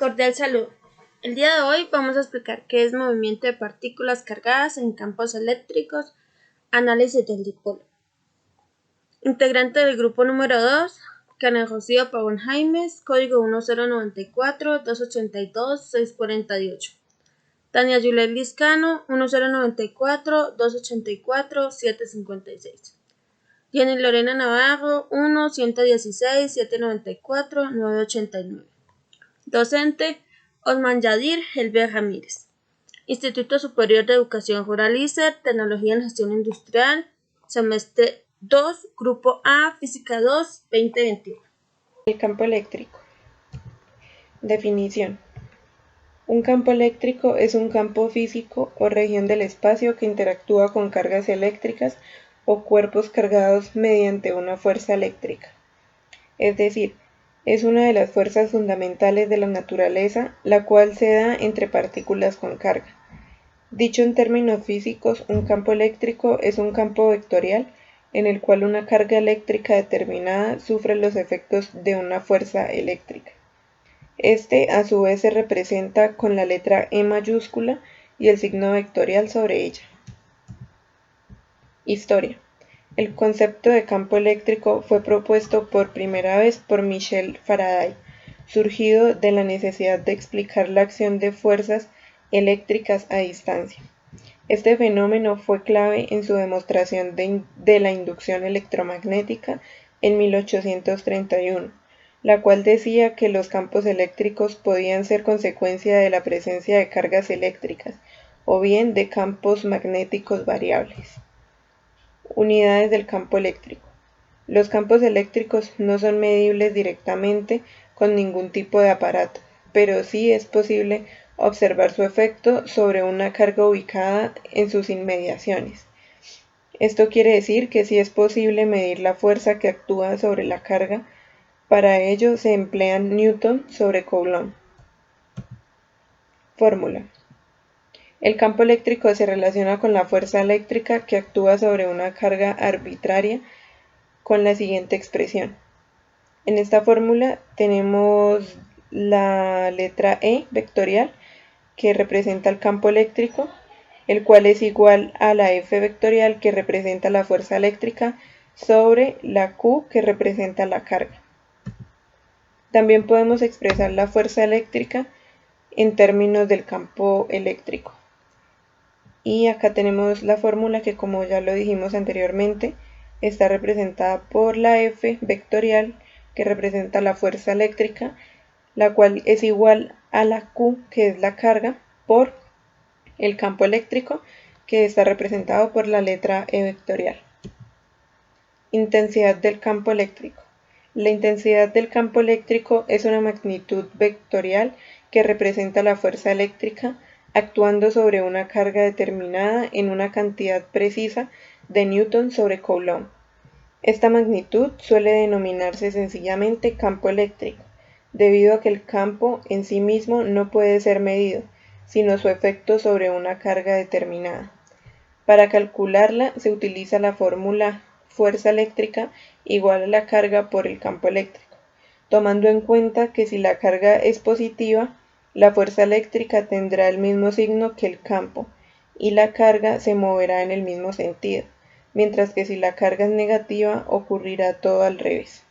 Cordial saludo. El día de hoy vamos a explicar qué es movimiento de partículas cargadas en campos eléctricos, análisis del dipolo. Integrante del grupo número 2, Carne Rocío Pavón Jaimes, código 1094-282-648. Tania Yulet Liscano, 1094-284-756. Jenny Lorena Navarro, 1-116-794-989. Docente, Osman Yadir Helber Ramírez. Instituto Superior de Educación Rural ISER, Tecnología en Gestión Industrial, semestre 2, Grupo A, Física 2, 2021. El campo eléctrico. Definición. Un campo eléctrico es un campo físico o región del espacio que interactúa con cargas eléctricas o cuerpos cargados mediante una fuerza eléctrica. Es decir, es una de las fuerzas fundamentales de la naturaleza, la cual se da entre partículas con carga. Dicho en términos físicos, un campo eléctrico es un campo vectorial en el cual una carga eléctrica determinada sufre los efectos de una fuerza eléctrica. Este, a su vez, se representa con la letra E mayúscula y el signo vectorial sobre ella. Historia. El concepto de campo eléctrico fue propuesto por primera vez por Michel Faraday, surgido de la necesidad de explicar la acción de fuerzas eléctricas a distancia. Este fenómeno fue clave en su demostración de la inducción electromagnética en 1831, la cual decía que los campos eléctricos podían ser consecuencia de la presencia de cargas eléctricas o bien de campos magnéticos variables. Unidades del campo eléctrico. Los campos eléctricos no son medibles directamente con ningún tipo de aparato, pero sí es posible observar su efecto sobre una carga ubicada en sus inmediaciones. Esto quiere decir que sí es posible medir la fuerza que actúa sobre la carga. Para ello se emplean Newton sobre Coulomb. Fórmula. El campo eléctrico se relaciona con la fuerza eléctrica que actúa sobre una carga arbitraria con la siguiente expresión. En esta fórmula tenemos la letra E vectorial que representa el campo eléctrico, el cual es igual a la F vectorial que representa la fuerza eléctrica sobre la Q que representa la carga. También podemos expresar la fuerza eléctrica en términos del campo eléctrico. Y acá tenemos la fórmula que, como ya lo dijimos anteriormente, está representada por la F vectorial que representa la fuerza eléctrica, la cual es igual a la Q que es la carga por el campo eléctrico que está representado por la letra E vectorial. Intensidad del campo eléctrico. La intensidad del campo eléctrico es una magnitud vectorial que representa la fuerza eléctrica actuando sobre una carga determinada en una cantidad precisa de Newton sobre Coulomb. Esta magnitud suele denominarse sencillamente campo eléctrico, debido a que el campo en sí mismo no puede ser medido, sino su efecto sobre una carga determinada. Para calcularla se utiliza la fórmula fuerza eléctrica igual a la carga por el campo eléctrico, tomando en cuenta que si la carga es positiva, la fuerza eléctrica tendrá el mismo signo que el campo y la carga se moverá en el mismo sentido, mientras que si la carga es negativa ocurrirá todo al revés.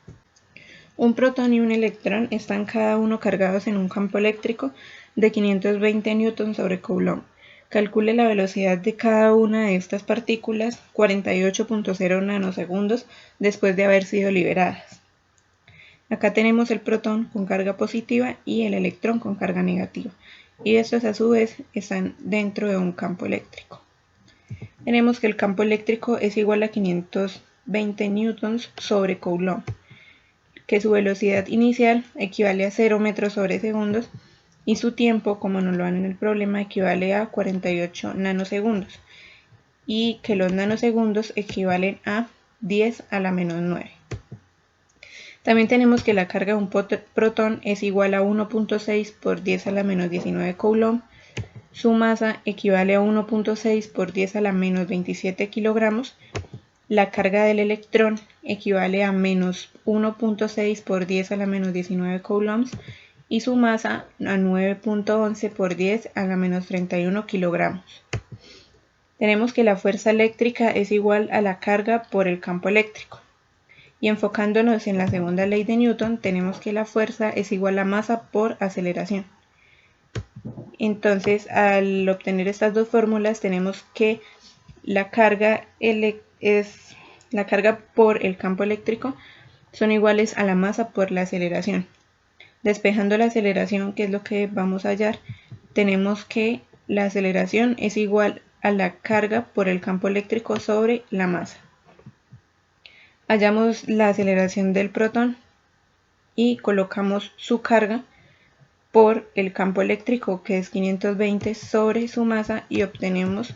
Un protón y un electrón están cada uno cargados en un campo eléctrico de 520 newton sobre Coulomb. Calcule la velocidad de cada una de estas partículas 48.0 nanosegundos después de haber sido liberadas. Acá tenemos el protón con carga positiva y el electrón con carga negativa, y estos a su vez están dentro de un campo eléctrico. Tenemos que el campo eléctrico es igual a 520 newtons sobre Coulomb, que su velocidad inicial equivale a 0 metros sobre segundos y su tiempo, como nos lo dan en el problema, equivale a 48 nanosegundos y que los nanosegundos equivalen a 10 a la menos 9. También tenemos que la carga de un protón es igual a 1.6 por 10 a la menos 19 Coulomb, su masa equivale a 1.6 por 10 a la menos 27 kilogramos, la carga del electrón equivale a menos 1.6 por 10 a la menos 19 coulombs y su masa a 9.11 por 10 a la menos 31 kilogramos. Tenemos que la fuerza eléctrica es igual a la carga por el campo eléctrico. Y enfocándonos en la segunda ley de Newton, tenemos que la fuerza es igual a masa por aceleración. Entonces, al obtener estas dos fórmulas, tenemos que la carga por el campo eléctrico son iguales a la masa por la aceleración. Despejando la aceleración, que es lo que vamos a hallar, tenemos que la aceleración es igual a la carga por el campo eléctrico sobre la masa. Hallamos la aceleración del protón y colocamos su carga por el campo eléctrico, que es 520 sobre su masa, y obtenemos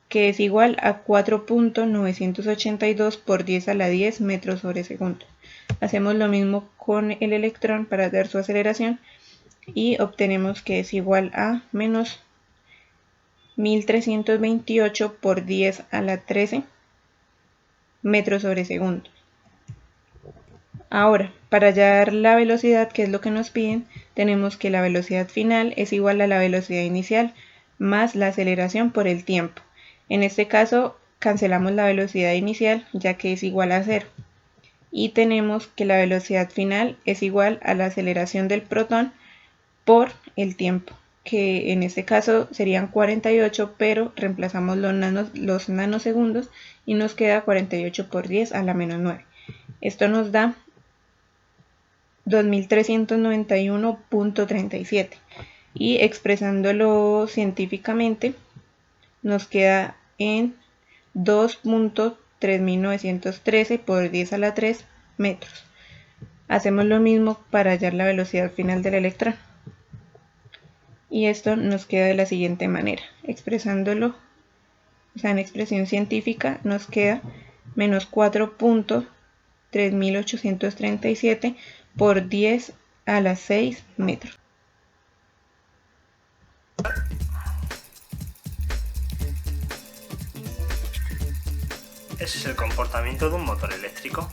que es igual a 4.982 por 10 a la 10 metros sobre segundo. Hacemos lo mismo con el electrón para dar su aceleración y obtenemos que es igual a menos 1328 por 10 a la 13 metros sobre segundo. Ahora, para hallar la velocidad, que es lo que nos piden, tenemos que la velocidad final es igual a la velocidad inicial más la aceleración por el tiempo. En este caso, cancelamos la velocidad inicial, ya que es igual a 0. Y tenemos que la velocidad final es igual a la aceleración del protón por el tiempo, que en este caso serían 48, pero reemplazamos los nanosegundos y nos queda 48 por 10 a la menos 9. Esto nos da 2391.37 y expresándolo científicamente nos queda en 2.3913 por 10 a la 3 metros. Hacemos lo mismo para hallar la velocidad final del electrón. Y esto nos queda de la siguiente manera. Expresándolo, en expresión científica, nos queda menos 4.3837 por 10 a la 6 metros. Ese es el comportamiento de un motor eléctrico.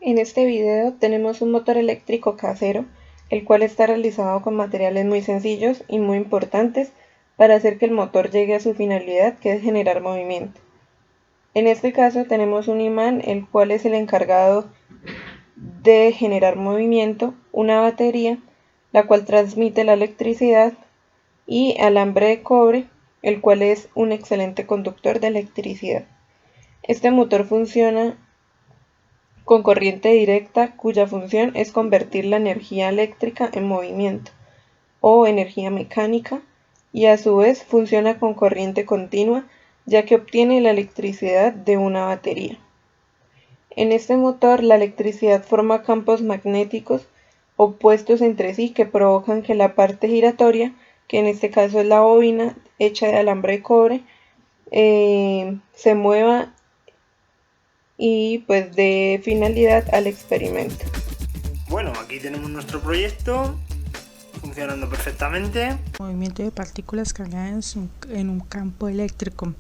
En este video tenemos un motor eléctrico casero, el cual está realizado con materiales muy sencillos y muy importantes para hacer que el motor llegue a su finalidad, que es generar movimiento. En este caso tenemos un imán, el cual es el encargado de generar movimiento, una batería, la cual transmite la electricidad, y alambre de cobre, el cual es un excelente conductor de electricidad. Este motor funciona con corriente directa, cuya función es convertir la energía eléctrica en movimiento o energía mecánica, y a su vez funciona con corriente continua, ya que obtiene la electricidad de una batería. En este motor, la electricidad forma campos magnéticos opuestos entre sí que provocan que la parte giratoria, que en este caso es la bobina hecha de alambre de cobre, se mueva y pues dé finalidad al experimento. Bueno, aquí tenemos nuestro proyecto funcionando perfectamente. Movimiento de partículas cargadas en un campo eléctrico.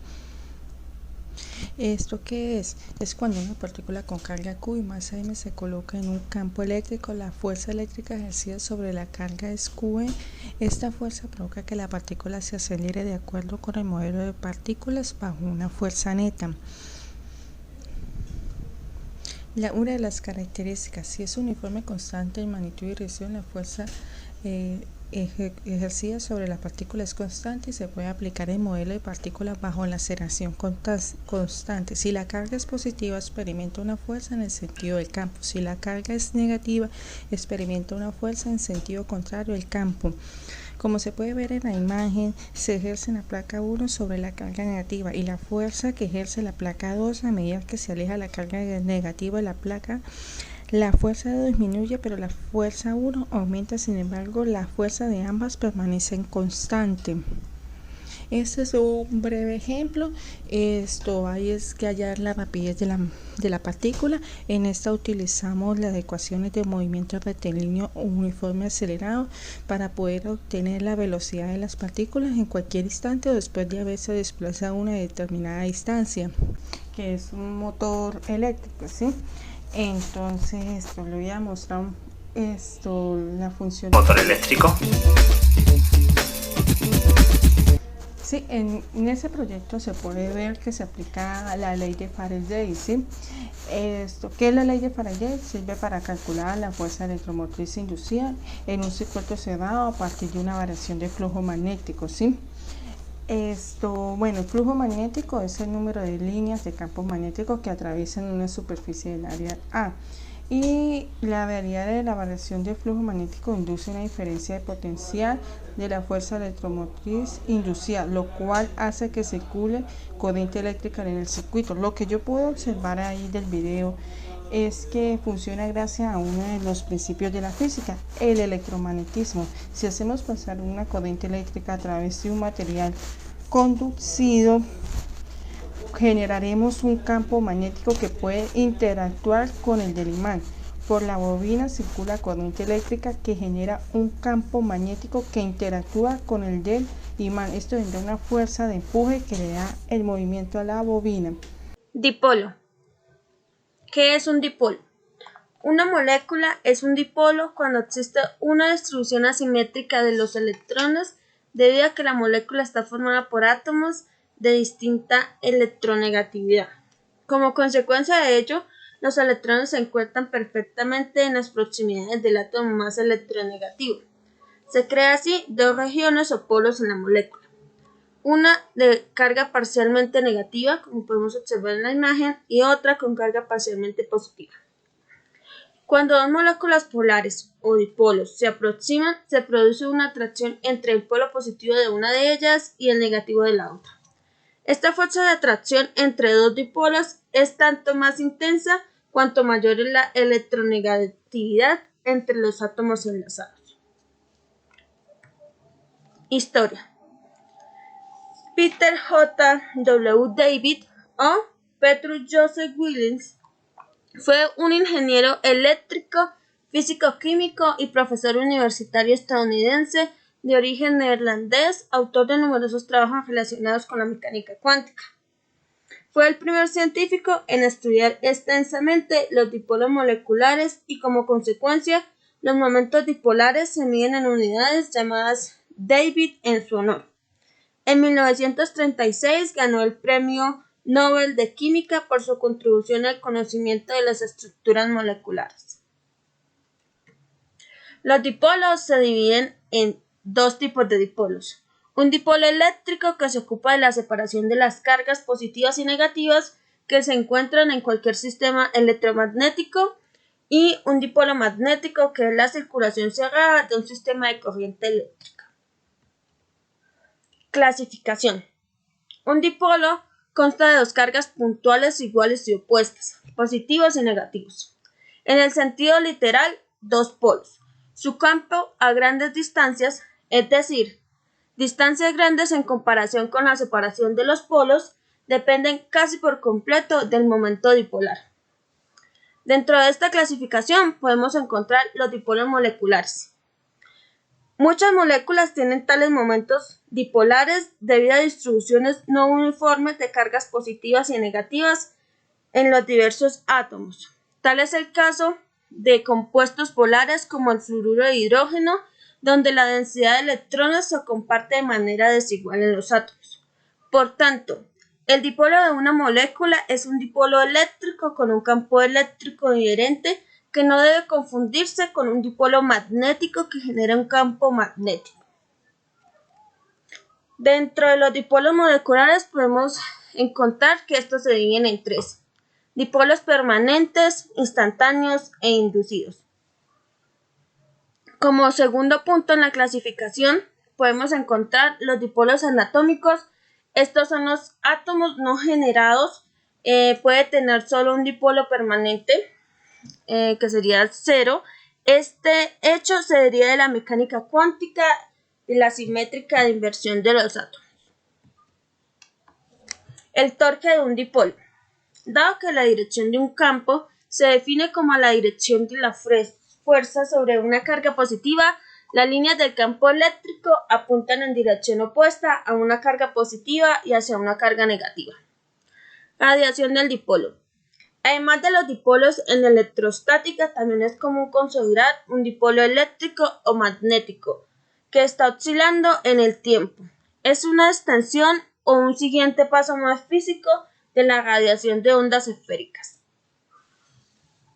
¿Esto qué es? Es cuando una partícula con carga Q y masa m se coloca en un campo eléctrico. La fuerza eléctrica ejercida sobre la carga es QE. Esta fuerza provoca que la partícula se acelere de acuerdo con el modelo de partículas bajo una fuerza neta. Una de las características, si es uniforme, constante en magnitud y dirección, la fuerza ejercida sobre la partícula es constante y se puede aplicar el modelo de partículas bajo la aceleración constante. Si la carga es positiva, experimenta una fuerza en el sentido del campo. Si la carga es negativa, experimenta una fuerza en sentido contrario al campo. Como se puede ver en la imagen, se ejerce en la placa 1 sobre la carga negativa y la fuerza que ejerce la placa 2 a medida que se aleja la carga negativa de la placa. La fuerza 2 disminuye, pero la fuerza 1 aumenta. Sin embargo, la fuerza de ambas permanece constante. Este es un breve ejemplo. Ahí es que hallar la rapidez de la partícula. En esta utilizamos las ecuaciones de movimiento rectilíneo uniforme acelerado para poder obtener la velocidad de las partículas en cualquier instante o después de haberse desplazado a una determinada distancia, que es un motor eléctrico, ¿sí? Entonces, le voy a mostrar La función motor eléctrico. Sí, en ese proyecto se puede ver que se aplica la ley de Faraday, ¿sí? ¿Qué es la ley de Faraday? Sirve para calcular la fuerza electromotriz inducida en un circuito cerrado a partir de una variación de flujo magnético, ¿sí? Bueno, el flujo magnético es el número de líneas de campo magnético que atraviesan una superficie del área A. Y la variedad de la variación del flujo magnético induce una diferencia de potencial de la fuerza electromotriz inducida, lo cual hace que circule corriente eléctrica en el circuito. Lo que yo puedo observar ahí del video es que funciona gracias a uno de los principios de la física, el electromagnetismo. Si hacemos pasar una corriente eléctrica a través de un material conducido, generaremos un campo magnético que puede interactuar con el del imán. Por la bobina circula corriente eléctrica que genera un campo magnético que interactúa con el del imán. Esto genera una fuerza de empuje que le da el movimiento a la bobina. Dipolo. ¿Qué es un dipolo? Una molécula es un dipolo cuando existe una distribución asimétrica de los electrones debido a que la molécula está formada por átomos de distinta electronegatividad. Como consecuencia de ello, los electrones se encuentran perfectamente en las proximidades del átomo más electronegativo. Se crea así dos regiones o polos en la molécula. Una de carga parcialmente negativa, como podemos observar en la imagen, y otra con carga parcialmente positiva. Cuando dos moléculas polares o dipolos se aproximan, se produce una atracción entre el polo positivo de una de ellas y el negativo de la otra. Esta fuerza de atracción entre dos dipolos es tanto más intensa cuanto mayor es la electronegatividad entre los átomos enlazados. Historia. Peter J. W. David o Petrus Joseph Williams fue un ingeniero eléctrico, físico-químico y profesor universitario estadounidense de origen neerlandés, autor de numerosos trabajos relacionados con la mecánica cuántica. Fue el primer científico en estudiar extensamente los dipolos moleculares y, como consecuencia, los momentos dipolares se miden en unidades llamadas David en su honor. En 1936 ganó el Premio Nobel de Química por su contribución al conocimiento de las estructuras moleculares. Los dipolos se dividen en dos tipos de dipolos. Un dipolo eléctrico que se ocupa de la separación de las cargas positivas y negativas que se encuentran en cualquier sistema electromagnético, y un dipolo magnético que es la circulación cerrada de un sistema de corriente eléctrica. Clasificación. Un dipolo consta de dos cargas puntuales iguales y opuestas, positivos y negativos. En el sentido literal, dos polos. Su campo a grandes distancias, es decir, distancias grandes en comparación con la separación de los polos, dependen casi por completo del momento dipolar. Dentro de esta clasificación podemos encontrar los dipolos moleculares. Muchas moléculas tienen tales momentos dipolares debido a distribuciones no uniformes de cargas positivas y negativas en los diversos átomos. Tal es el caso de compuestos polares como el fluoruro de hidrógeno, donde la densidad de electrones se comparte de manera desigual en los átomos. Por tanto, el dipolo de una molécula es un dipolo eléctrico con un campo eléctrico inherente que no debe confundirse con un dipolo magnético que genera un campo magnético. Dentro de los dipolos moleculares podemos encontrar que estos se dividen en tres: dipolos permanentes, instantáneos e inducidos. Como segundo punto en la clasificación podemos encontrar los dipolos anatómicos. Estos son los átomos no generados. Puede tener solo un dipolo permanente, que sería 0. Este hecho se deriva de la mecánica cuántica y la simétrica de inversión de los átomos. El torque de un dipolo. Dado que la dirección de un campo se define como la dirección de la fuerza sobre una carga positiva, las líneas del campo eléctrico apuntan en dirección opuesta a una carga positiva y hacia una carga negativa. Radiación del dipolo. Además de los dipolos en electrostática, también es común considerar un dipolo eléctrico o magnético, que está oscilando en el tiempo. Es una extensión o un siguiente paso más físico de la radiación de ondas esféricas.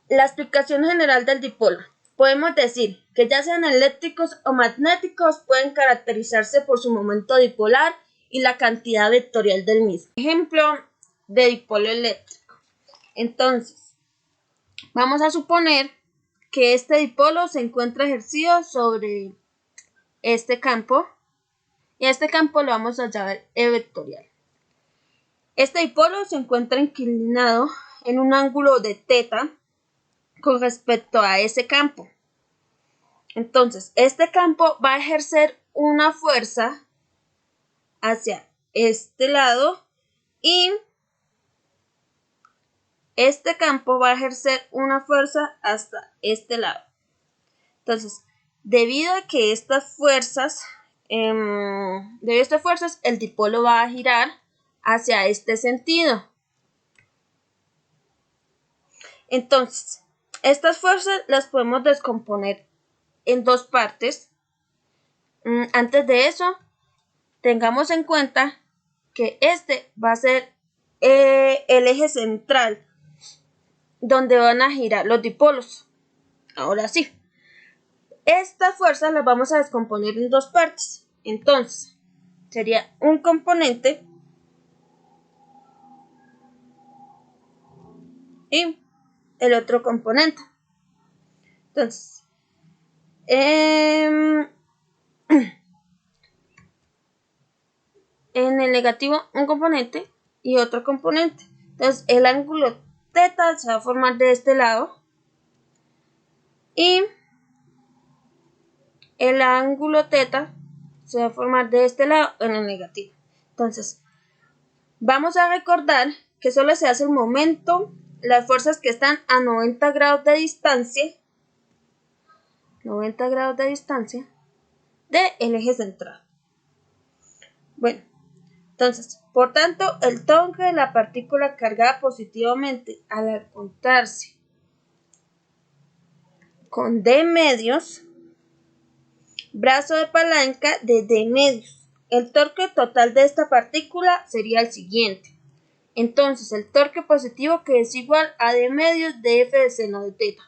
La explicación general del dipolo. Podemos decir que ya sean eléctricos o magnéticos pueden caracterizarse por su momento dipolar y la cantidad vectorial del mismo. Ejemplo de dipolo eléctrico. Entonces, vamos a suponer que este dipolo se encuentra ejercido sobre este campo y a este campo lo vamos a llamar E vectorial. Este dipolo se encuentra inclinado en un ángulo de θ con respecto a ese campo. Entonces, este campo va a ejercer una fuerza hacia este lado y este campo va a ejercer una fuerza hasta este lado. Entonces, debido a estas fuerzas, el dipolo va a girar hacia este sentido. Entonces, estas fuerzas las podemos descomponer en dos partes. Antes de eso, tengamos en cuenta que este va a ser el eje central donde van a girar los dipolos. Ahora sí, estas fuerzas las vamos a descomponer en dos partes. Entonces, sería un componente y el otro componente. Entonces, en el negativo un componente y otro componente. Entonces, el ángulo θ se va a formar de este lado y el ángulo θ se va a formar de este lado en el negativo. Entonces, vamos a recordar que solo se hace el momento, las fuerzas que están a 90 grados de distancia, del eje central. Bueno, entonces, por tanto, el torque de la partícula cargada positivamente al encontrarse con D medios, brazo de palanca de D medios. El torque total de esta partícula sería el siguiente. Entonces, el torque positivo que es igual a D medios de F de seno de θ.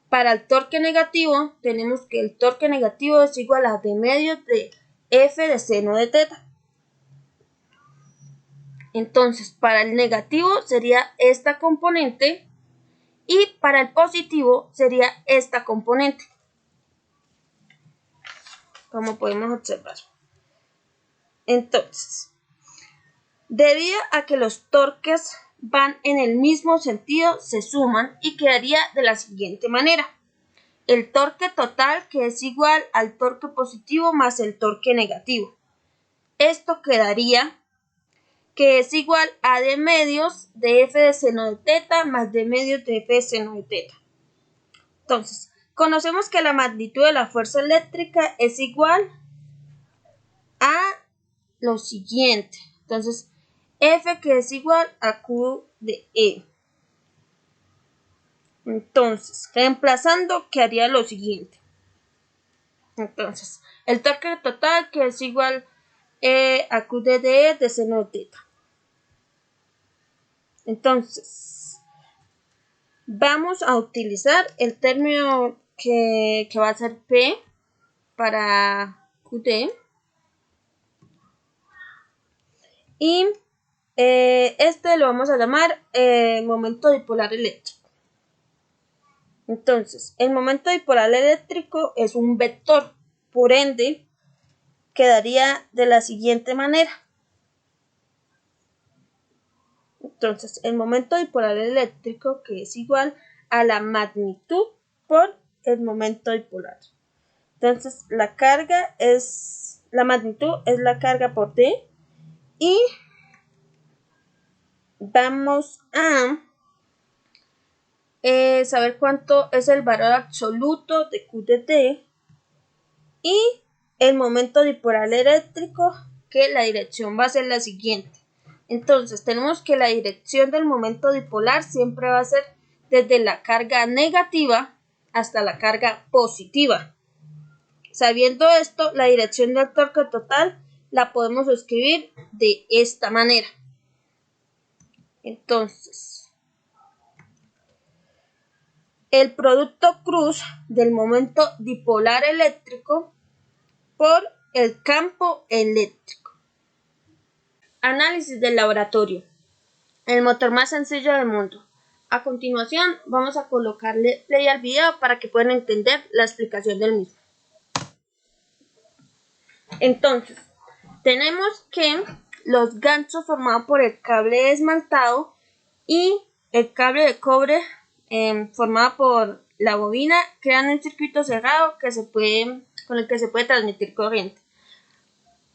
Para el torque negativo, tenemos que el torque negativo es igual a D medios de F de seno de θ. Entonces, para el negativo sería esta componente y para el positivo sería esta componente, como podemos observar. Entonces, debido a que los torques van en el mismo sentido, se suman y quedaría de la siguiente manera. El torque total que es igual al torque positivo más el torque negativo. Esto quedaría que es igual a D medios de F de seno de θ más D medios de F de seno de θ. Entonces, conocemos que la magnitud de la fuerza eléctrica es igual a lo siguiente. Entonces, F que es igual a Q de E. Entonces, reemplazando, quedaría lo siguiente. Entonces, el torque total que es igual a Q de D de seno de θ. Entonces, vamos a utilizar el término que va a ser P para QT. Y este lo vamos a llamar momento dipolar eléctrico. Entonces, el momento dipolar eléctrico es un vector, por ende, quedaría de la siguiente manera. Entonces, el momento dipolar eléctrico que es igual a la magnitud por el momento dipolar. Entonces, la magnitud es la carga por D y vamos a saber cuánto es el valor absoluto de Q de T y el momento dipolar eléctrico, que la dirección va a ser la siguiente. Entonces tenemos que la dirección del momento dipolar siempre va a ser desde la carga negativa hasta la carga positiva. Sabiendo esto, la dirección del torque total la podemos escribir de esta manera. Entonces, el producto cruz del momento dipolar eléctrico por el campo eléctrico. Análisis del laboratorio. El motor más sencillo del mundo. A continuación, vamos a colocarle play al video para que puedan entender la explicación del mismo. Entonces, tenemos que los ganchos formados por el cable esmaltado y el cable de cobre formado por la bobina crean un circuito cerrado con el que se puede transmitir corriente.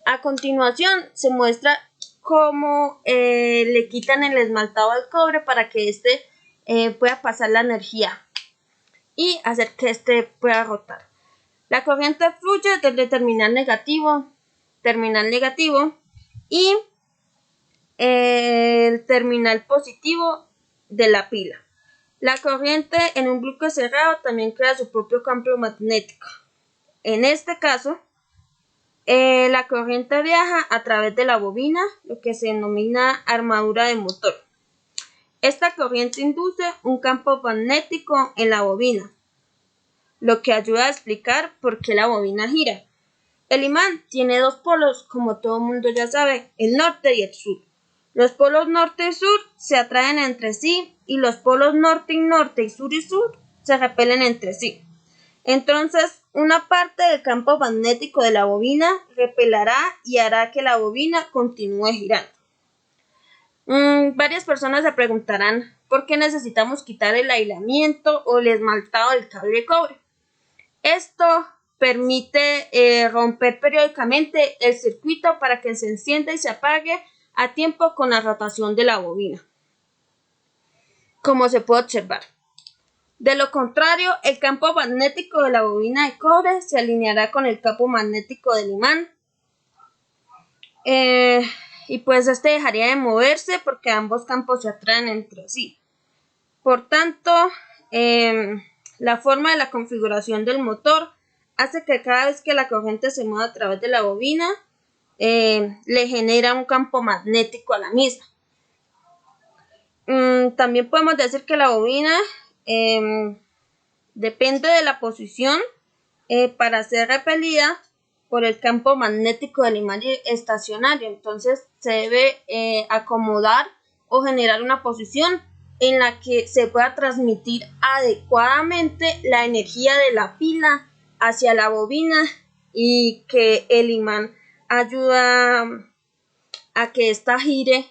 A continuación, se muestra cómo le quitan el esmaltado al cobre para que éste pueda pasar la energía y hacer que éste pueda rotar. La corriente fluye desde el terminal negativo y el terminal positivo de la pila. La corriente en un bloque cerrado también crea su propio campo magnético. En este caso, la corriente viaja a través de la bobina, lo que se denomina armadura de motor. Esta corriente induce un campo magnético en la bobina, lo que ayuda a explicar por qué la bobina gira. El imán tiene dos polos, como todo el mundo ya sabe, el norte y el sur. Los polos norte y sur se atraen entre sí y los polos norte y sur se repelen entre sí. Entonces, una parte del campo magnético de la bobina repelará y hará que la bobina continúe girando. Varias personas se preguntarán por qué necesitamos quitar el aislamiento o el esmaltado del cable de cobre. Esto permite romper periódicamente el circuito para que se encienda y se apague a tiempo con la rotación de la bobina, como se puede observar. De lo contrario, el campo magnético de la bobina de cobre se alineará con el campo magnético del imán y pues este dejaría de moverse porque ambos campos se atraen entre sí. Por tanto, la forma de la configuración del motor hace que cada vez que la corriente se mueva a través de la bobina, le genera un campo magnético a la misma. También podemos decir que la bobina depende de la posición para ser repelida por el campo magnético del imán estacionario. Entonces se debe acomodar o generar una posición en la que se pueda transmitir adecuadamente la energía de la pila hacia la bobina y que el imán ayuda a que ésta gire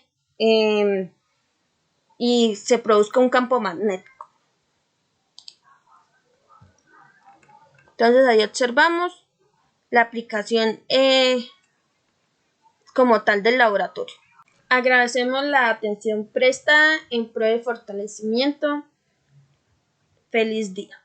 y se produzca un campo magnético. Entonces ahí observamos la aplicación como tal del laboratorio. Agradecemos la atención prestada en pro de fortalecimiento. Feliz día.